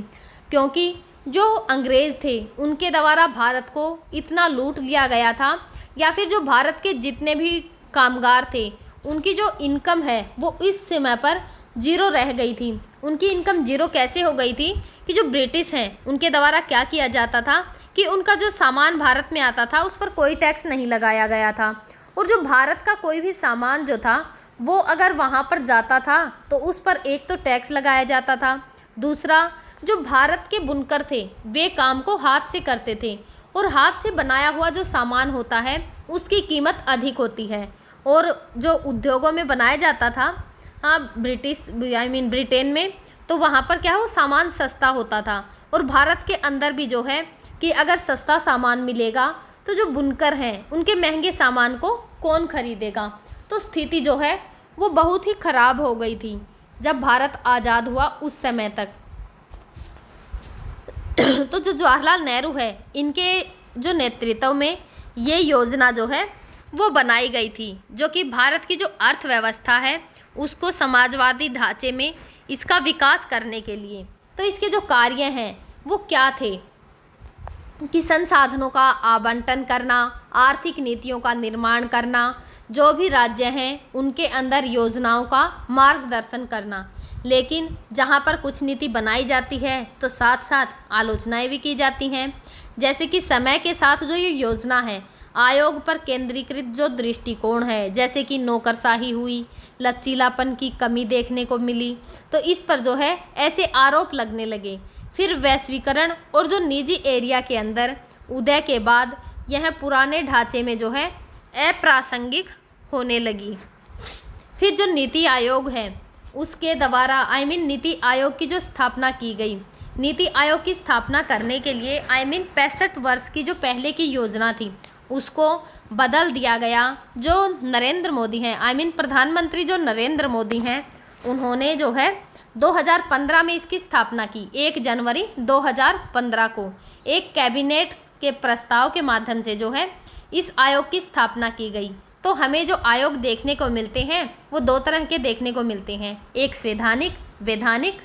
क्योंकि जो अंग्रेज़ थे उनके द्वारा भारत को इतना लूट लिया गया था, या फिर जो भारत के जितने भी कामगार थे उनकी जो इनकम है वो इस समय पर जीरो रह गई थी। उनकी इनकम जीरो कैसे हो गई थी कि जो ब्रिटिश हैं उनके द्वारा क्या किया जाता था कि उनका जो सामान भारत में आता था उस पर कोई टैक्स नहीं लगाया गया था, और जो भारत का कोई भी सामान जो था वो अगर वहाँ पर जाता था तो उस पर एक तो टैक्स लगाया जाता था, दूसरा जो भारत के बुनकर थे वे काम को हाथ से करते थे और हाथ से बनाया हुआ जो सामान होता है उसकी कीमत अधिक होती है, और जो उद्योगों में बनाया जाता था ब्रिटेन में, तो वहाँ पर क्या वो सामान सस्ता होता था। और भारत के अंदर भी जो है कि अगर सस्ता सामान मिलेगा तो जो बुनकर हैं उनके महंगे सामान को कौन खरीदेगा। तो स्थिति जो है वो बहुत ही ख़राब हो गई थी जब भारत आज़ाद हुआ उस समय तक। तो जो जवाहरलाल नेहरू है इनके जो नेतृत्व में ये योजना जो है वो बनाई गई थी, जो कि भारत की जो अर्थव्यवस्था है उसको समाजवादी ढांचे में इसका विकास करने के लिए। तो इसके जो कार्य हैं वो क्या थे कि संसाधनों का आवंटन करना, आर्थिक नीतियों का निर्माण करना, जो भी राज्य हैं उनके अंदर योजनाओं का मार्गदर्शन करना। लेकिन जहाँ पर कुछ नीति बनाई जाती है तो साथ साथ आलोचनाएं भी की जाती हैं, जैसे कि समय के साथ जो ये योजना है आयोग पर केंद्रीकृत जो दृष्टिकोण है, जैसे कि नौकरशाही हुई, लचीलापन की कमी देखने को मिली, तो इस पर जो है ऐसे आरोप लगने लगे। फिर वैश्वीकरण और जो निजी एरिया के अंदर उदय के बाद यह पुराने ढांचे में जो है अप्रासंगिक होने लगी। फिर जो नीति आयोग है उसके द्वारा नीति आयोग की जो स्थापना की गई। नीति आयोग की स्थापना करने के लिए 65 वर्ष की जो पहले की योजना थी उसको बदल दिया गया। जो नरेंद्र मोदी हैं प्रधानमंत्री जो नरेंद्र मोदी हैं उन्होंने जो है 2015 में इसकी स्थापना की। 1 जनवरी 2015 को एक कैबिनेट के प्रस्ताव के माध्यम से जो है इस आयोग की स्थापना की गई। तो हमें जो आयोग देखने को मिलते हैं वो 2 तरह के देखने को मिलते हैं, एक संवैधानिक, वैधानिक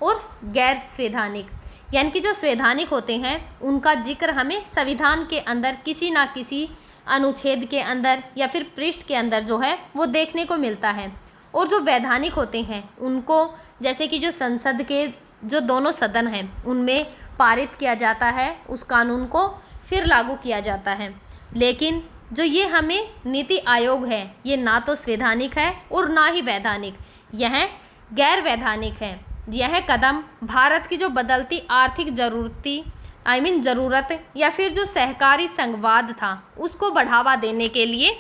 और गैर संवैधानिक। यानी कि जो संवैधानिक होते हैं उनका जिक्र हमें संविधान के अंदर किसी ना किसी अनुच्छेद के अंदर या फिर पृष्ठ के अंदर जो है वो देखने को मिलता है। और जो वैधानिक होते हैं उनको जैसे कि जो संसद के जो दोनों सदन हैं उनमें पारित किया जाता है, उस कानून को फिर लागू किया जाता है। लेकिन जो ये हमें नीति आयोग है ये ना तो संवैधानिक है और ना ही वैधानिक, यह गैर वैधानिक है। यह कदम भारत की जो बदलती आर्थिक ज़रूरत या फिर जो सहकारी संघवाद था उसको बढ़ावा देने के लिए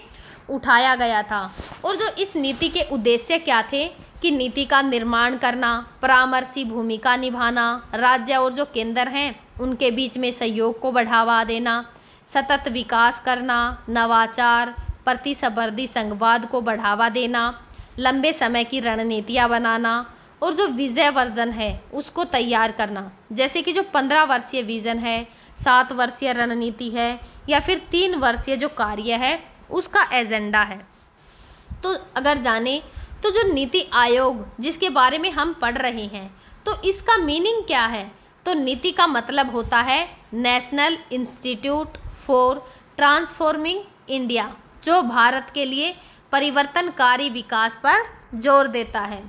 उठाया गया था। और जो इस नीति के उद्देश्य क्या थे कि नीति का निर्माण करना, परामर्शी भूमिका निभाना, राज्य और जो केंद्र हैं उनके बीच में सहयोग को बढ़ावा देना, सतत विकास करना, नवाचार, प्रतिस्पर्धी संघवाद को बढ़ावा देना, लंबे समय की रणनीतियाँ बनाना और जो विजय वर्जन है उसको तैयार करना। जैसे कि जो 15 वर्षीय विजन है, 7 वर्षीय रणनीति है या फिर 3 वर्षीय जो कार्य है उसका एजेंडा है। तो अगर जाने तो जो नीति आयोग जिसके बारे में हम पढ़ रहे हैं तो इसका मीनिंग क्या है, तो नीति का मतलब होता है national institute for transforming India, जो भारत के लिए परिवर्तनकारी विकास पर जोर देता है।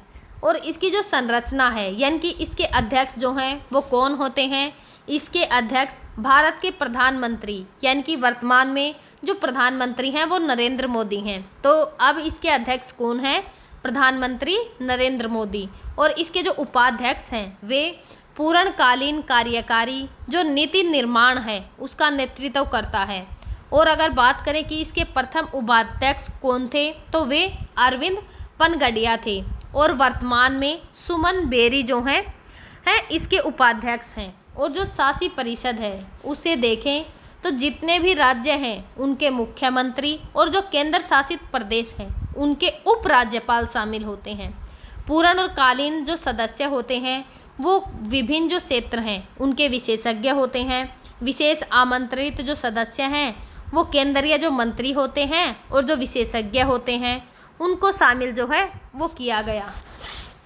और इसकी जो संरचना है यानी कि इसके अध्यक्ष जो हैं वो कौन होते हैं, इसके अध्यक्ष भारत के प्रधानमंत्री यानी कि वर्तमान में जो प्रधानमंत्री हैं वो नरेंद्र मोदी हैं। तो अब इसके अध्यक्ष कौन हैं, प्रधानमंत्री नरेंद्र मोदी। और इसके जो उपाध्यक्ष हैं वे पूर्णकालीन कार्यकारी जो नीति निर्माण है उसका नेतृत्व करता है। और अगर बात करें कि इसके प्रथम उपाध्यक्ष कौन थे तो वे अरविंद पनगडिया थे। और वर्तमान में सुमन बेरी जो हैं इसके उपाध्यक्ष हैं। और जो शासी परिषद है उसे देखें तो जितने भी राज्य हैं उनके मुख्यमंत्री और जो केंद्र शासित प्रदेश हैं उनके उपराज्यपाल शामिल होते हैं। पूर्णकालीन जो सदस्य होते हैं वो विभिन्न जो क्षेत्र हैं उनके विशेषज्ञ होते हैं। विशेष आमंत्रित जो सदस्य हैं वो केंद्रीय जो मंत्री होते हैं और जो विशेषज्ञ होते हैं उनको शामिल जो है वो किया गया।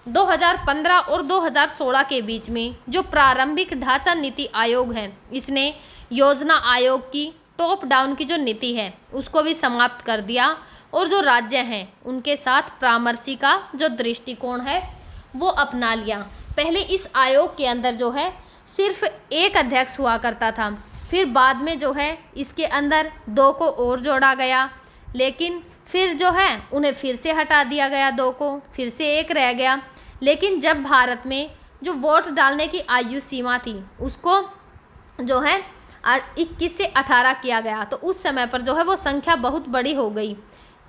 2015 और 2016 के बीच में जो प्रारंभिक ढांचा नीति आयोग है इसने योजना आयोग की टॉप डाउन की जो नीति है उसको भी समाप्त कर दिया। और जो राज्य हैं उनके साथ परामर्शी का जो दृष्टिकोण है वो अपना लिया। पहले इस आयोग के अंदर जो है सिर्फ एक अध्यक्ष हुआ करता था, फिर बाद में जो है इसके अंदर 2 को और जोड़ा गया, लेकिन फिर जो है उन्हें फिर से हटा दिया गया, 2 को फिर से 1 रह गया। लेकिन जब भारत में जो वोट डालने की आयु सीमा थी उसको जो है 21 से 18 किया गया, तो उस समय पर जो है वो संख्या बहुत बड़ी हो गई।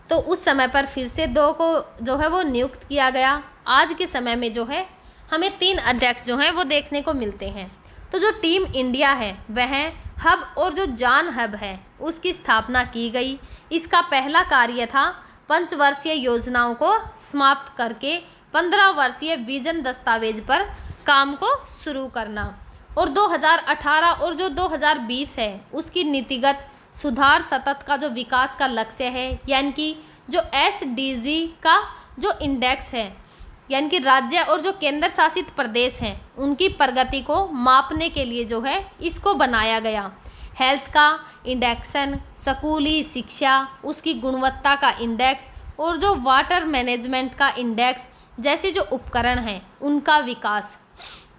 तो उस समय पर फिर से 2 को जो है वो नियुक्त किया गया। आज के समय में जो है हमें 3 अध्यक्ष जो हैं वो देखने को मिलते हैं। तो जो टीम इंडिया है वह हब और जो जान हब है उसकी स्थापना की गई। इसका पहला कार्य था 5 वर्षीय योजनाओं को समाप्त करके 15 वर्षीय विजन दस्तावेज पर काम को शुरू करना। और 2018 और जो 2020 है उसकी नीतिगत सुधार सतत का जो विकास का लक्ष्य है, यानी कि जो SDG का जो इंडेक्स है यानी कि राज्य और जो केंद्र शासित प्रदेश हैं उनकी प्रगति को मापने के लिए जो है इसको बनाया गया। हेल्थ का इंडेक्सन, स्कूली शिक्षा उसकी गुणवत्ता का इंडेक्स और जो वाटर मैनेजमेंट का इंडेक्स जैसे जो उपकरण हैं उनका विकास।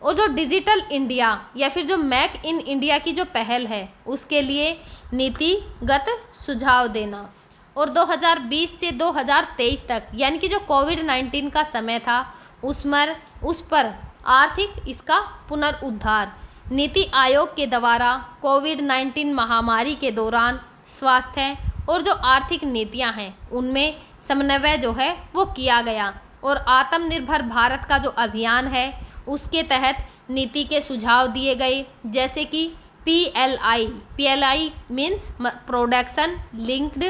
और जो डिजिटल इंडिया या फिर जो मेक इन इंडिया की जो पहल है उसके लिए नीतिगत सुझाव देना। और 2020 से 2023 तक यानी कि जो कोविड-19 का समय था उस पर आर्थिक इसका पुनरुद्धार। नीति आयोग के द्वारा कोविड-19 महामारी के दौरान स्वास्थ्य और जो आर्थिक नीतियां हैं उनमें समन्वय जो है वो किया गया। और आत्मनिर्भर भारत का जो अभियान है उसके तहत नीति के सुझाव दिए गए, जैसे कि PLI means production linked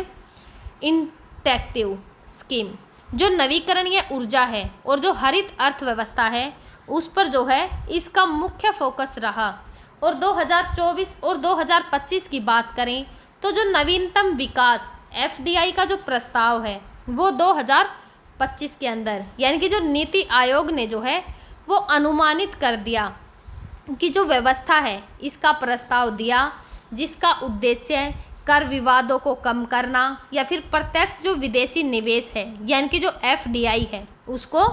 incentive scheme, जो नवीकरणीय ऊर्जा है और जो हरित अर्थव्यवस्था है उस पर जो है इसका मुख्य फोकस रहा। और 2024 और 2025 की बात करें तो जो नवीनतम विकास FDI का जो प्रस्ताव है वो 2025 के अंदर यानी कि जो नीति आयोग ने जो है वो अनुमानित कर दिया कि जो व्यवस्था है इसका प्रस्ताव दिया, जिसका उद्देश्य कर विवादों को कम करना या फिर प्रत्यक्ष जो विदेशी निवेश है यानी कि जो FDI है उसको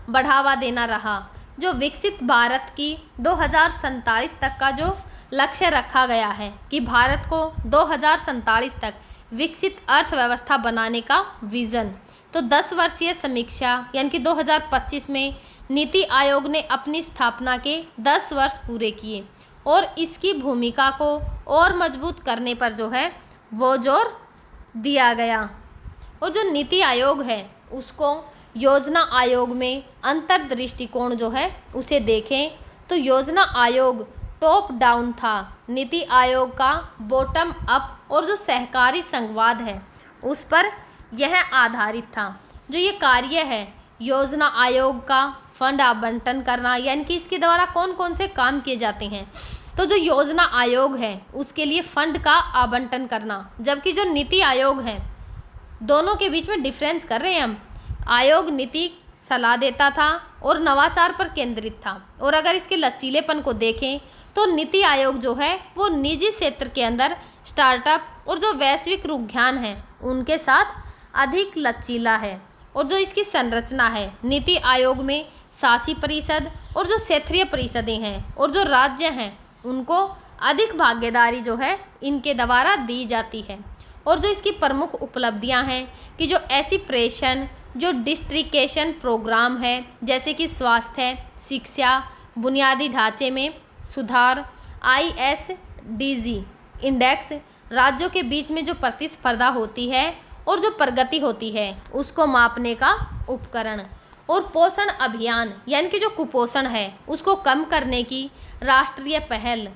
बढ़ावा देना रहा। जो विकसित भारत की 2047 तक का जो लक्ष्य रखा गया है कि भारत को 2047 तक विकसित अर्थव्यवस्था बनाने का विज़न। तो 10 वर्षीय समीक्षा यानी कि 2025 में नीति आयोग ने अपनी स्थापना के 10 वर्ष पूरे किए और इसकी भूमिका को और मजबूत करने पर जो है वो जोर दिया गया। और जो नीति आयोग है उसको योजना आयोग में अंतर दृष्टिकोण जो है उसे देखें तो योजना आयोग टॉप डाउन था, नीति आयोग का बॉटम अप और जो सहकारी संवाद है उस पर यह आधारित था। जो ये कार्य है योजना आयोग का फंड आवंटन करना यानी कि इसके द्वारा कौन कौन से काम किए जाते हैं, तो जो योजना आयोग है उसके लिए फंड का आवंटन करना, जबकि जो नीति आयोग है दोनों के बीच में डिफरेंस कर रहे हैं हम। आयोग नीति सलाह देता था और नवाचार पर केंद्रित था। और अगर इसके लचीलेपन को देखें तो नीति आयोग जो है वो निजी क्षेत्र के अंदर स्टार्टअप और जो वैश्विक रुझान है उनके साथ अधिक लचीला है। और जो इसकी संरचना है नीति आयोग में शासी परिषद और जो क्षेत्रीय परिषदें हैं और जो राज्य हैं उनको अधिक भागीदारी जो है इनके द्वारा दी जाती है। और जो इसकी प्रमुख उपलब्धियां हैं कि जो एसिप्रेशन जो डिस्ट्रिक्टेशन प्रोग्राम है जैसे कि स्वास्थ्य, शिक्षा, बुनियादी ढांचे में सुधार, ISDG इंडेक्स, राज्यों के बीच में जो प्रतिस्पर्धा होती है और जो प्रगति होती है उसको मापने का उपकरण। और पोषण अभियान यानी कि जो कुपोषण है उसको कम करने की राष्ट्रीय पहल,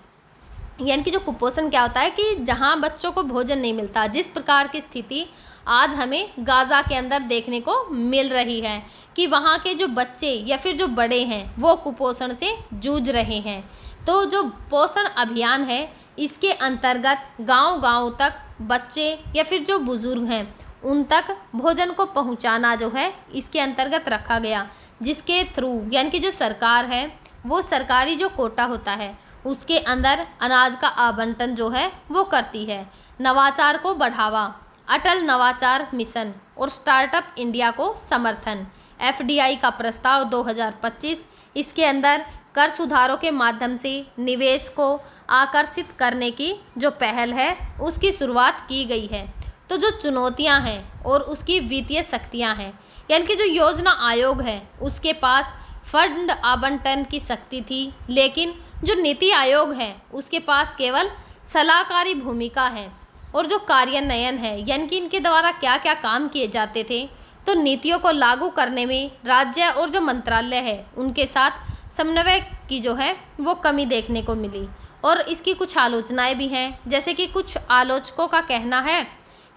यानी कि जो कुपोषण क्या होता है कि जहां बच्चों को भोजन नहीं मिलता, जिस प्रकार की स्थिति आज हमें गाज़ा के अंदर देखने को मिल रही है कि वहाँ के जो बच्चे या फिर जो बड़े हैं वो कुपोषण से जूझ रहे हैं। तो जो पोषण अभियान है इसके अंतर्गत गांव-गांव तक बच्चे या फिर जो बुजुर्ग हैं उन तक भोजन को पहुंचाना जो है इसके अंतर्गत रखा गया, जिसके थ्रू यानी कि जो सरकार है वो सरकारी जो कोटा होता है उसके अंदर अनाज का आवंटन जो है वो करती है। नवाचार को बढ़ावा, अटल नवाचार मिशन और स्टार्टअप इंडिया को समर्थन, FDI का प्रस्ताव 2025, इसके अंदर कर सुधारों के माध्यम से निवेश को आकर्षित करने की जो पहल है उसकी शुरुआत की गई है। तो जो चुनौतियां हैं और उसकी वित्तीय शक्तियां हैं, यानी कि जो योजना आयोग है उसके पास फंड आवंटन की शक्ति थी, लेकिन जो नीति आयोग है उसके पास केवल सलाहकारी भूमिका है। और जो कार्यान्वयन है यानी कि इनके द्वारा क्या क्या काम किए जाते थे, तो नीतियों को लागू करने में राज्य और जो मंत्रालय है उनके साथ समन्वय की जो है वो कमी देखने को मिली। और इसकी कुछ आलोचनाएं भी हैं, जैसे कि कुछ आलोचकों का कहना है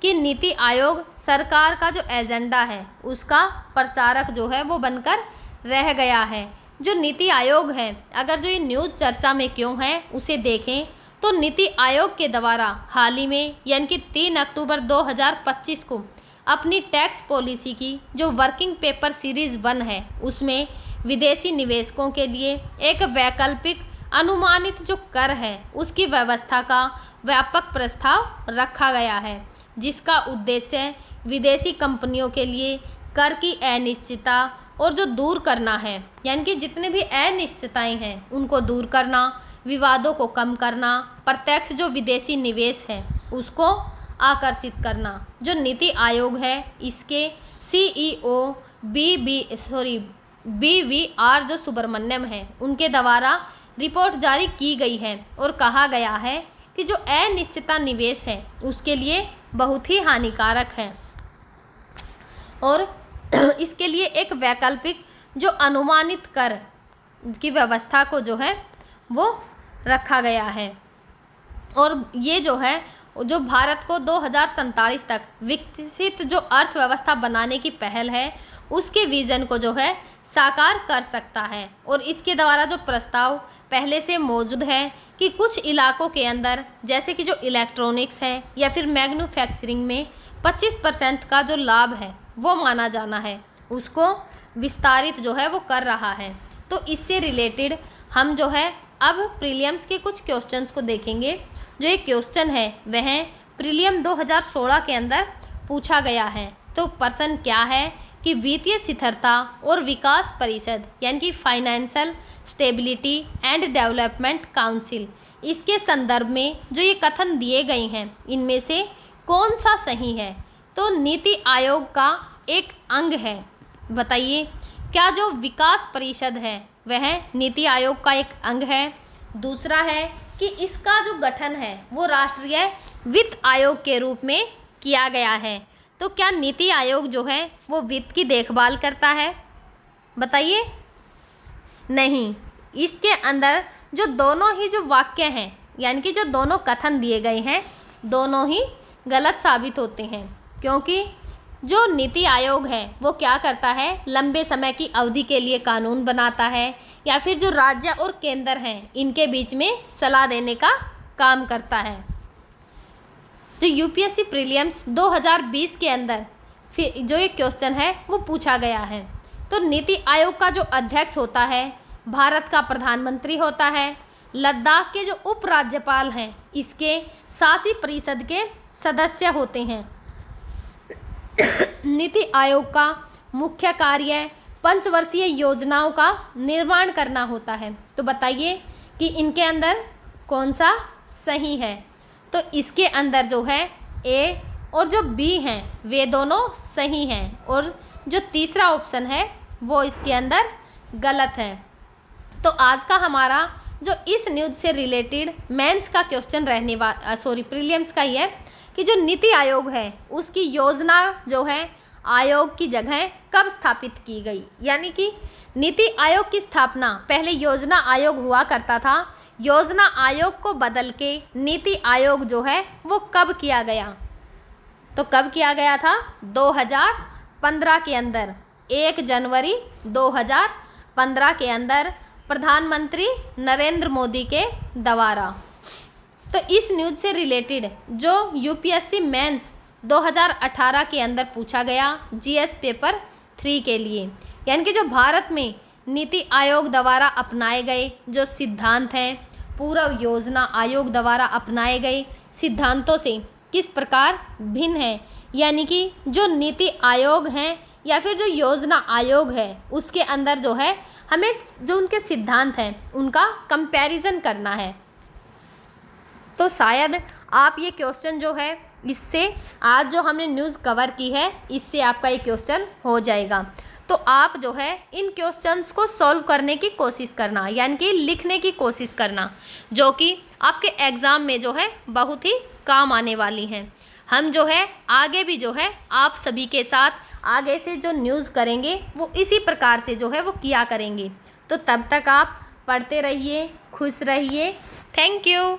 कि नीति आयोग सरकार का जो एजेंडा है उसका प्रचारक जो है वो बनकर रह गया है। जो नीति आयोग है, अगर जो ये न्यूज़ चर्चा में क्यों है उसे देखें तो नीति आयोग के द्वारा हाल ही में यानी कि 3 अक्टूबर 2025 को अपनी टैक्स पॉलिसी की जो वर्किंग पेपर सीरीज़ 1 है उसमें विदेशी निवेशकों के लिए एक वैकल्पिक अनुमानित जो कर है उसकी व्यवस्था का व्यापक प्रस्ताव रखा गया है, जिसका उद्देश्य विदेशी कंपनियों के लिए कर की अनिश्चितता और जो दूर करना है, यानी कि जितने भी अनिश्चितताएं हैं उनको दूर करना, विवादों को कम करना, प्रत्यक्ष जो विदेशी निवेश है उसको आकर्षित करना। जो नीति आयोग है इसके CEO BVR जो सुब्रमण्यम है उनके द्वारा रिपोर्ट जारी की गई है और कहा गया है कि जो अनिश्चितता निवेश है उसके लिए बहुत ही हानिकारक है और इसके लिए एक वैकल्पिक जो अनुमानित कर की व्यवस्था को जो है वो रखा गया है। और ये जो है जो भारत को 2047 तक विकसित जो अर्थव्यवस्था बनाने की पहल है उसके विजन को जो है साकार कर सकता है। और इसके द्वारा जो प्रस्ताव पहले से मौजूद है कि कुछ इलाकों के अंदर जैसे कि जो इलेक्ट्रॉनिक्स है या फिर मैन्युफैक्चरिंग में 25% का जो लाभ है वो माना जाना है, उसको विस्तारित जो है वो कर रहा है। तो इससे रिलेटेड हम जो है अब प्रीलिम्स के कुछ क्वेश्चंस को देखेंगे। जो एक क्वेश्चन है वह प्रीलियम 2016 के अंदर पूछा गया है। तो प्रश्न क्या है कि वित्तीय स्थिरता और विकास परिषद यानी कि financial stability and development council, इसके संदर्भ में जो ये कथन दिए गए हैं इनमें से कौन सा सही है। तो नीति आयोग का एक अंग है। बताइए क्या जो विकास परिषद है वह नीति आयोग का एक अंग है। दूसरा है कि इसका जो गठन है वो राष्ट्रीय वित्त आयोग के रूप में किया गया है। तो क्या नीति आयोग जो है वो वित्त की देखभाल करता है? बताइए नहीं। इसके अंदर जो दोनों ही जो वाक्य हैं यानी कि जो दोनों कथन दिए गए हैं दोनों ही गलत साबित होते हैं, क्योंकि जो नीति आयोग है वो क्या करता है, लंबे समय की अवधि के लिए कानून बनाता है या फिर जो राज्य और केंद्र हैं इनके बीच में सलाह देने का काम करता है। जो यूपीएससी प्रीलिम्स 2020 के अंदर फिर जो एक क्वेश्चन है वो पूछा गया है। तो नीति आयोग का जो अध्यक्ष होता है भारत का प्रधानमंत्री होता है। लद्दाख के जो उपराज्यपाल हैं इसके शासी परिषद के सदस्य होते हैं। नीति आयोग का मुख्य कार्य पंचवर्षीय योजनाओं का निर्माण करना होता है। तो बताइए कि इनके अंदर कौन सा सही है। तो इसके अंदर जो है ए और जो बी हैं वे दोनों सही हैं और जो तीसरा ऑप्शन है वो इसके अंदर गलत है। तो आज का हमारा जो इस न्यूज़ से रिलेटेड मेंस का क्वेश्चन रहने प्रीलिम्स का ही है कि जो नीति आयोग है उसकी योजना जो है आयोग की जगह कब स्थापित की गई। यानी कि नीति आयोग की स्थापना पहले योजना आयोग हुआ करता था, योजना आयोग को बदल के नीति आयोग जो है वो कब किया गया। तो कब किया गया था 2015 के अंदर, 1 जनवरी 2015 के अंदर प्रधानमंत्री नरेंद्र मोदी के द्वारा। तो इस न्यूज़ से रिलेटेड जो यूपीएससी मेंस 2018 के अंदर पूछा गया जीएस पेपर 3 के लिए, यानी कि जो भारत में नीति आयोग द्वारा अपनाए गए जो सिद्धांत हैं, पूर्व योजना आयोग द्वारा अपनाए गए सिद्धांतों से किस प्रकार भिन्न है। यानी कि जो नीति आयोग हैं या फिर जो योजना आयोग है उसके अंदर जो है हमें जो उनके सिद्धांत हैं उनका कंपैरिजन करना है। तो शायद आप ये क्वेश्चन जो है इससे आज जो हमने न्यूज़ कवर की है इससे आपका ये क्वेश्चन हो जाएगा। तो आप जो है इन क्वेश्चंस को सॉल्व करने की कोशिश करना, यानी कि लिखने की कोशिश करना, जो कि आपके एग्ज़ाम में जो है बहुत ही काम आने वाली हैं। हम जो है आगे भी जो है आप सभी के साथ आगे से जो न्यूज़ करेंगे वो इसी प्रकार से जो है वो किया करेंगे। तो तब तक आप पढ़ते रहिए, खुश रहिए। Thank you.